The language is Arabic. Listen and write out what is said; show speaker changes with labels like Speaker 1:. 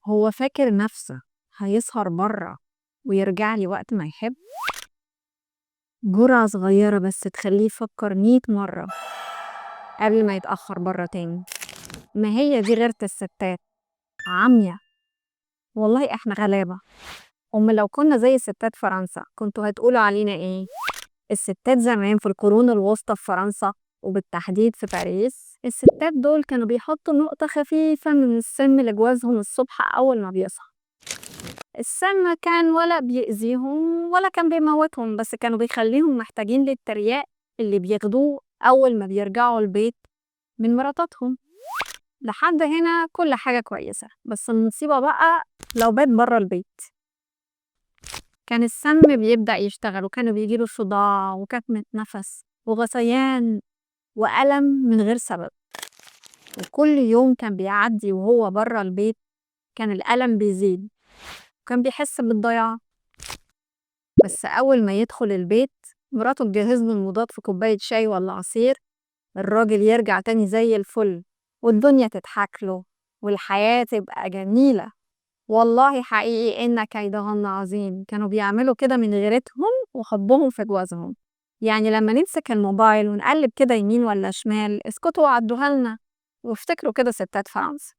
Speaker 1: هو فاكر نفسه هيسهر برّه ويرجع لي وقت ما يحب؟ جرعة صغيرة بس تخلّيه يفكّر 100 مرّة قبل ما يتأخّر برّه تاني. ما هي دي غيرة الستات، عميا. والله إحنا غلابة. لو كنا زي ستات فرنسا كنتم هتقولوا علينا إيه؟ الستات زمان في القرون الوسطى في فرنسا وبالتحديد في باريس، الستات دول كانوا بيحطّوا نقطة خفيفة من السم لجوازهم الصبح أول ما بيصحى. السم كان ولا بيأذيهم ولا كان بيموتهم، بس كانوا بيخلّيهم محتاجين للترياق اللي بياخدوه أول ما بيرجعوا البيت من مراتاتهم. لحد هنا كل حاجة كويسة، بس المصيبة بقى لو بات برّه البيت. كان السم بيبدأ يشتغل وكانوا بييجي له صداع وكتمة نَفَس وغثيان وألم من غير سبب، وكل يوم كان بيعدّي وهو برّه البيت كان الألم بيزيد وكان بيحس بالضياع. بس أول ما يدخل البيت مراته تجهّز له المضاد في كوباية شاي والّا عصير، الراجل يرجع تاني زي الفل والدنيا تضحك له والحياة تبقى جميلة. والله حقيقي إن كيدهن عظيم. كانوا بيعملوا كده من غيرتهم وحبهم في جوازهم. يعني لمّا نمسك الموبايل ونقلِّب كده يمين والّا شمال، اسكتوا وعدّوها لنا وافتكروا كده ستات فرنسا.